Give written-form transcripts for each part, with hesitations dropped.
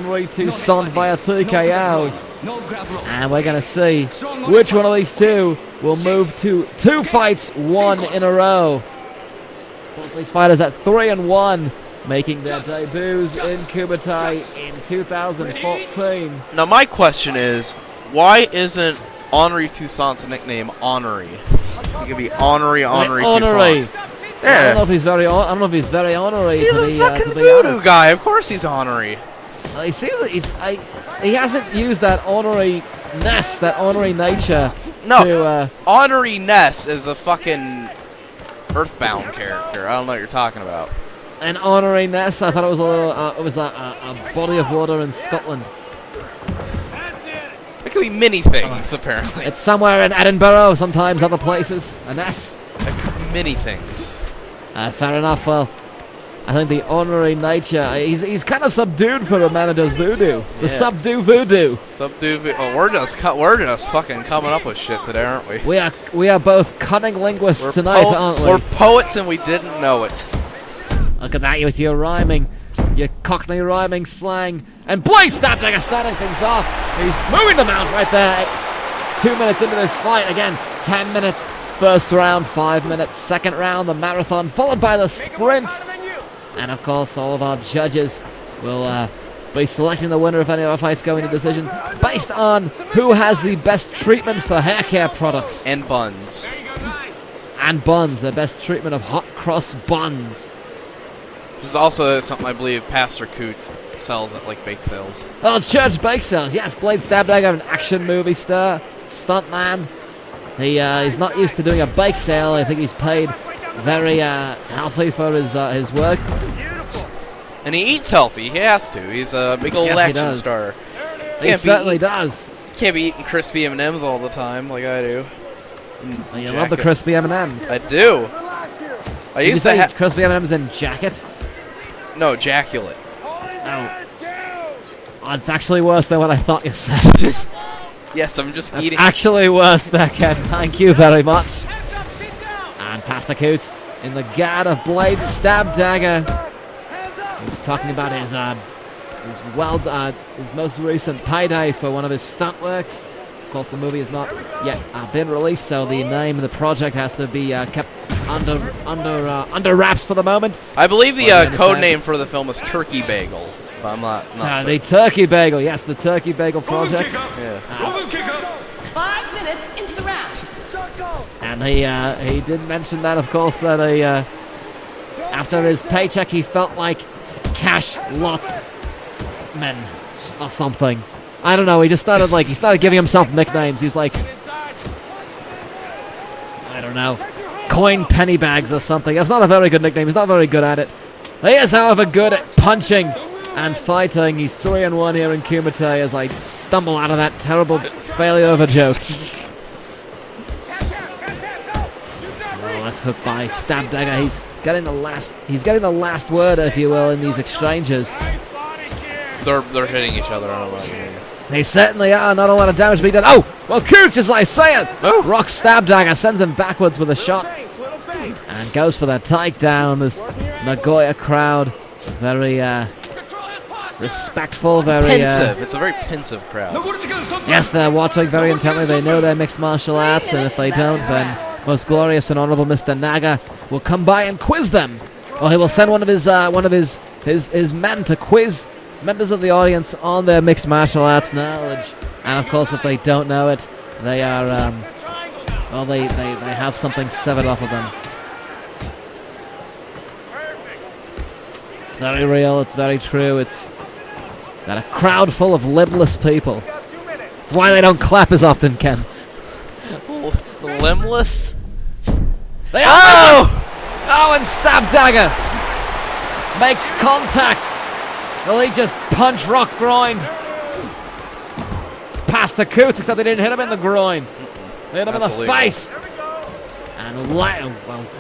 Henry to Son via TKO. And we're going to see which one of these two will move to 2 fights, 1 in a row. Both these fighters at 3-1, making their debuts in KUMITE in 2014. Now my question is, why isn't Henry Toussaint's nickname Honorary? He could be Honorary Toussaint. Yeah. I don't know if he's very honorary. He's a fucking voodoo guy. Of course he's honorary. He seems like he hasn't used that honorary-ness, that honorary nature. No, Honorary Ness is a fucking Earthbound character. I don't know what you're talking about. An honorary ness. I thought it was a little. It was a body of water in Scotland. It could be many things, apparently. It's somewhere in Edinburgh. Sometimes other places. A ness. It could be many things. Fair enough. Well, I think the honorary nature. He's kind of subdued for a man who does voodoo. The subdue voodoo. Oh, we're just fucking coming up with shit today, aren't we? We are both cunning linguists tonight, aren't we? We're poets and we didn't know it. Look at that, with your rhyming, your Cockney rhyming slang. And boy, Stabdagger starting things off. He's moving the mount right there. 2 minutes into this fight. Again, 10 minutes. First round, 5 minutes. Second round, the marathon, followed by the sprint. And of course, all of our judges will be selecting the winner if any of our fights go into decision based on who has the best treatment for hair care products. And buns. And buns, the best treatment of hot cross buns. Which is also something I believe Pastor Coots sells at like bake sales. Oh, church bake sales, yes. Blade Stabdagger, an action movie star, stuntman. He's not used to doing a bake sale. I think he's paid very healthy for his work. And he eats healthy. He has to. He's a big old action star. He certainly does. Can't be eating crispy M&Ms all the time like I do. Well, you love the crispy M&Ms. I do. I used to have crispy M&Ms in jacket. No, ejaculate. Oh, it's actually worse than what I thought you said. Yes, I'm just That's eating. Actually worse there, Ken. Thank you very much. And Pastor Coots in the guard of Blade Stabdagger. He was talking about his most recent payday for one of his stunt works. Of course, the movie has not yet been released, so the name of the project has to be kept under wraps for the moment. I believe the code name for the film is Turkey Bagel. But I'm not certain. The Turkey Bagel, yes, the Turkey Bagel project. Yeah. 5 minutes into the round. And he did mention that, of course, that after his paycheck he felt like Cash Lot Men or something. I don't know. He just started giving himself nicknames. He's like, I don't know, Coin Pennybags or something. It's not a very good nickname. He's not very good at it. He is, however, good at punching and fighting. He's 3-1 here in KUMITE as I stumble out of that terrible failure of a joke. Left hook by Stabdagger. He's getting the last word, if you will, in these exchanges. They're hitting each other. I don't know what you mean. They certainly are. Not a lot of damage being done. Oh, well, Coots, as I say it. Oh. Rock Stabdagger sends him backwards with a shot and goes for the takedown. This Nagoya crowd, very respectful, very pensive. It's a very pensive crowd. Yes, they're watching very intently. They know their mixed martial arts, and if they don't, then most glorious and honorable Mr. Naga will come by and quiz them, or he will send one of his men to quiz members of the audience on their mixed martial arts knowledge. And of course, if they don't know it, they are they have something severed off of them. It's very real. It's very true. It's got a crowd full of lipless people. It's why they don't clap as often, Ken. Limbless? They are limbless! Oh, and Stabdagger makes contact. Well, he just punch rock groined past the Coots, except they didn't hit him in the groin. They hit him in the face. And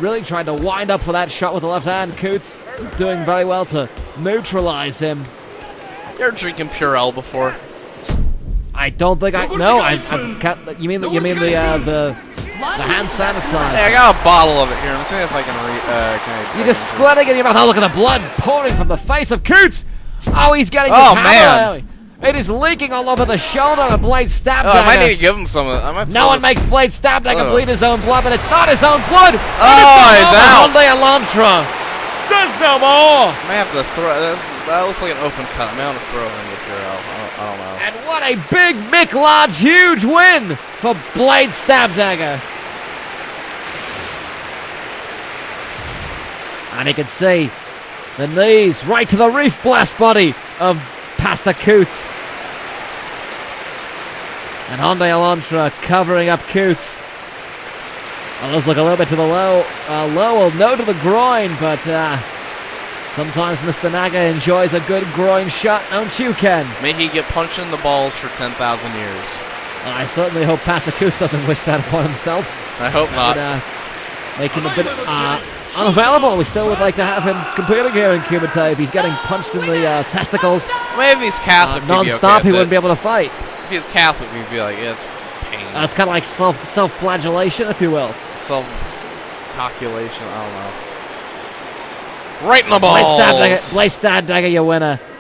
really tried to wind up for that shot with the left hand. Coots doing very well to neutralize him. You ever drinking Purell before? I don't think I. No, you mean the hand sanitizer? Hey, I got a bottle of it here. I'm seeing if I can. You're just squirting in your mouth. Oh, look at the blood pouring from the face of Coots. Oh, he's getting his Oh, hammer. It is leaking all over the shoulder of Blade Stabdagger. Oh, I might need to give him some of it. No one makes Blade Stabdagger bleed his own blood, but it's not his own blood. Oh, he's out. Hyundai Elantra says no more. I may have to throw. That looks like an open cut. I may have to throw him if you're out. I don't know. And what a big Mick Large huge win for Blade Stabdagger. And you can see the knees right to the reef blast body of Pastor Coots. And Hyundai Elantra covering up Coots. Well, those look a little bit to the low, no to the groin, but sometimes Mr. Naga enjoys a good groin shot, don't you, Ken? May he get punched in the balls for 10,000 years. I certainly hope Pastor Coots doesn't wish that upon himself. I hope not. Make him a bit unavailable. We still would like to have him competing here in KUMITE. If he's getting punched in the testicles Maybe if he's Catholic, non-stop, he wouldn't be able to fight. If he's Catholic, he'd be like, yeah, it's pain. It's kind of like self-flagellation, if you will. Self-calculation, I don't know. Right in the balls! Blade Stabdagger, your winner.